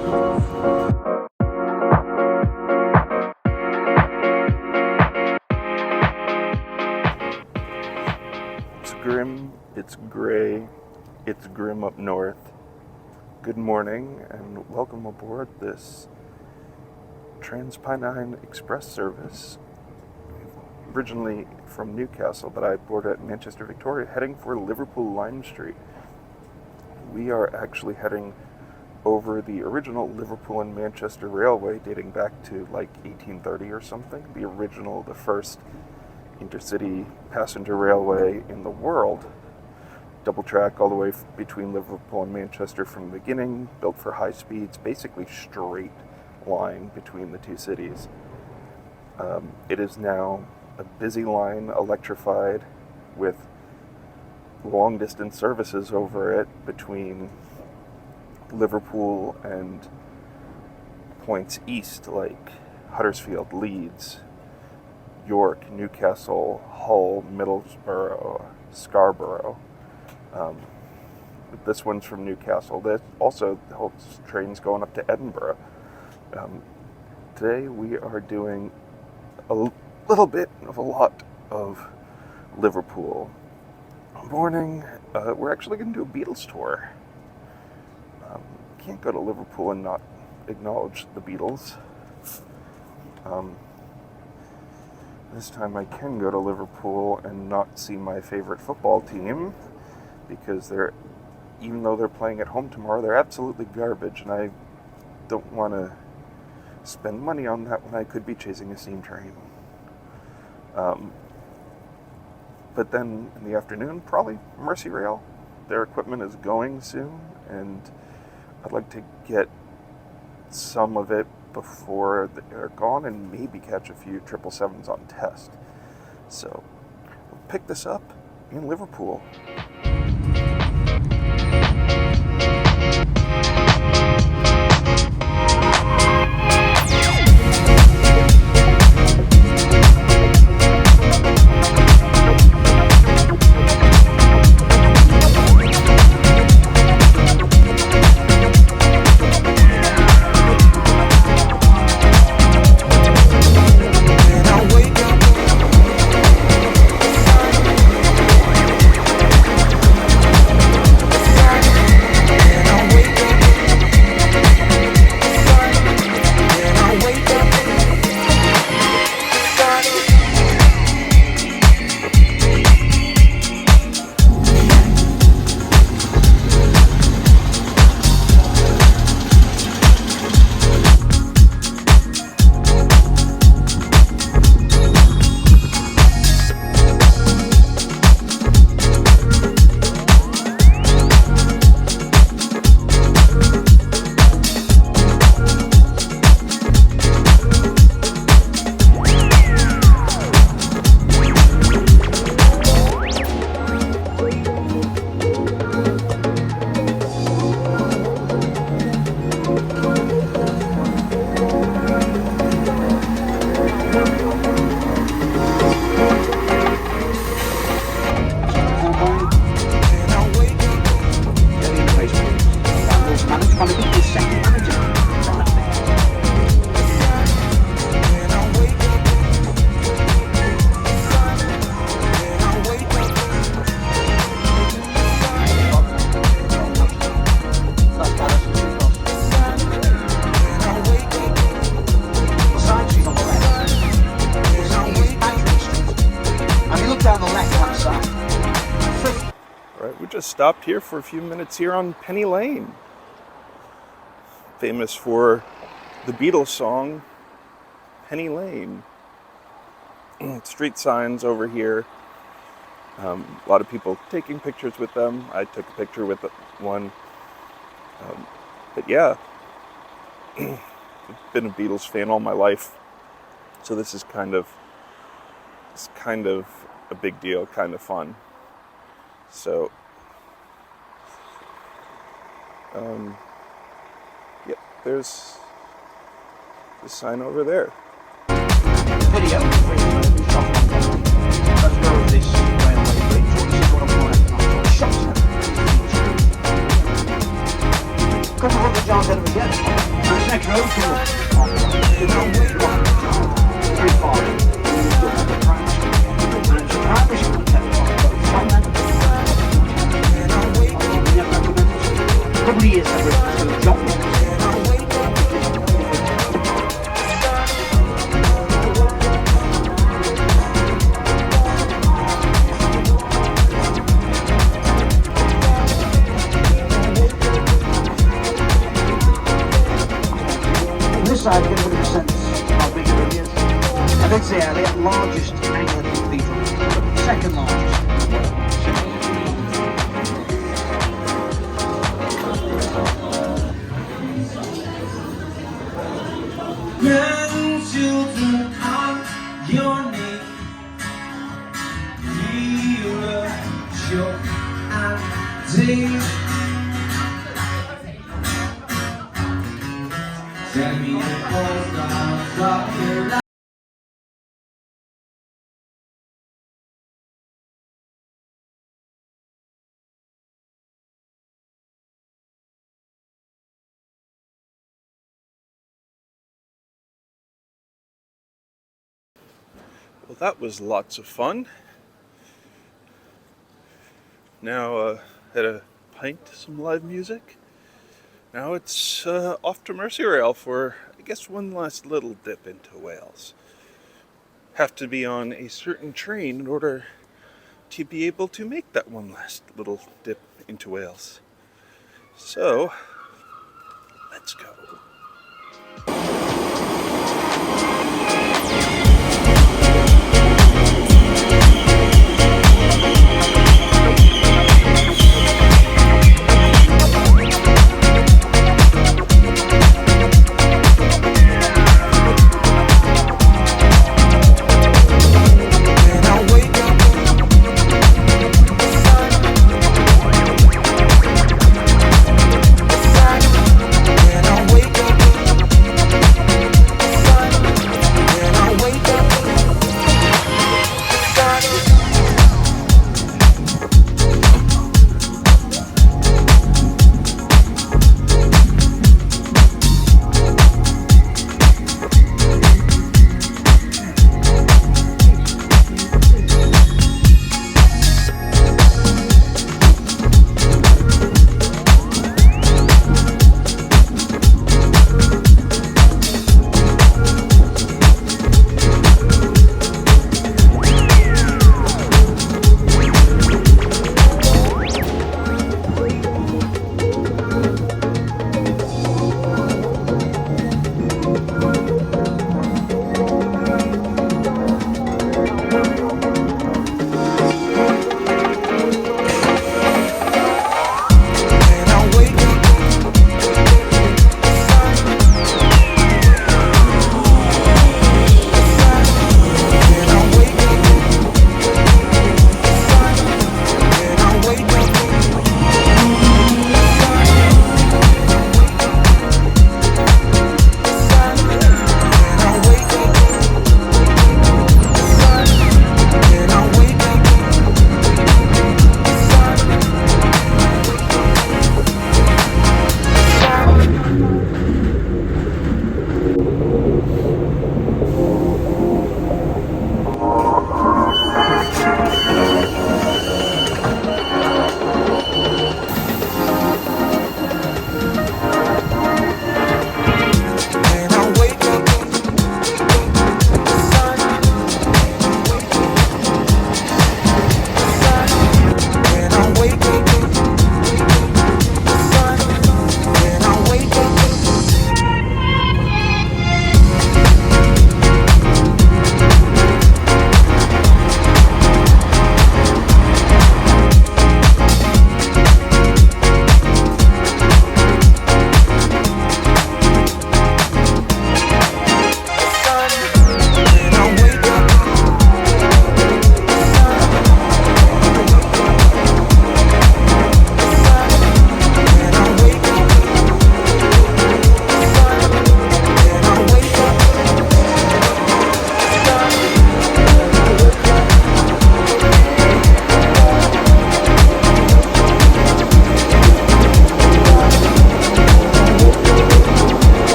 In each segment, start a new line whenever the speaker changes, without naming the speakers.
It's grim, it's gray, it's grim up north. Good morning and welcome aboard this Transpennine Express service. Originally from Newcastle, but I boarded at Manchester Victoria, heading for Liverpool Lime Street. We are actually heading over the original Liverpool and Manchester Railway, dating back to like 1830 or something. The first intercity passenger railway in the world. Double track all the way between Liverpool and Manchester from the beginning, built for high speeds, basically straight line between the two cities. It is now a busy line, electrified, with long distance services over it between Liverpool and points east like Huddersfield, Leeds, York, Newcastle, Hull, Middlesbrough, Scarborough. This one's from Newcastle. There's also the whole train's going up to Edinburgh. Today we are doing a little bit of a lot of Liverpool. Morning, we're actually going to do a Beatles tour. Can't go to Liverpool and not acknowledge the Beatles. This time I can go to Liverpool and not see my favorite football team, because even though they're playing at home tomorrow, they're absolutely garbage, and I don't want to spend money on that when I could be chasing a steam train. But then in the afternoon, probably Merseyrail. Their equipment is going soon, and I'd like to get some of it before they're gone and maybe catch a few 777s on test. So we'll pick this up in Liverpool. Stopped here for a few minutes here on Penny Lane, famous for the Beatles song Penny Lane. Street signs over here, a lot of people taking pictures with them. I took a picture with one, but yeah, I've been a Beatles fan all my life, so this is kind of a big deal, kind of fun. So yep, there's the sign over there.
Video. Let's go with this railway bridge. This is what I'm like. Shots. couple of hundred yards out of again. So this next road to 3 far. And it's a primary school kept on both from then. A couple of years separated to John. This side, get a bit of a sense how big it really is. I did say the largest Anglican cathedral, second largest.
Grandchildren of your name, nearer, sure and dear. Tell me the cause of your life.
Well, that was lots of fun. Now, had a pint, some live music. Now it's off to Merseyrail for, I guess, one last little dip into Wales. Have to be on a certain train in order to be able to make that one last little dip into Wales. So, let's go.
Wake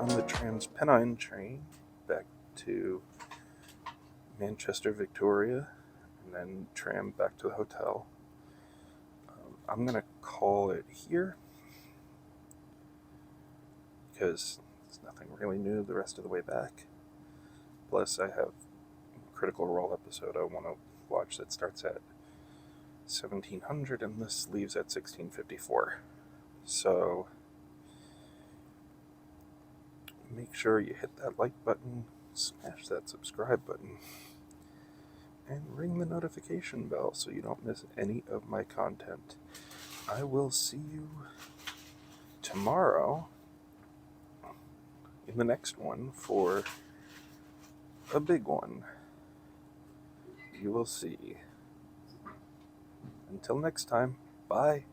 on the Transpennine train back to Manchester, Victoria, and then tram back to the hotel. I'm going to call it here because there's nothing really new the rest of the way back. Plus, I have a Critical Role episode I want to watch that starts at 1700 and this leaves at 1654. So make sure you hit that like button, smash that subscribe button, and ring the notification bell so you don't miss any of my content. I will see you tomorrow in the next one for a big one. You will see. Until next time, bye.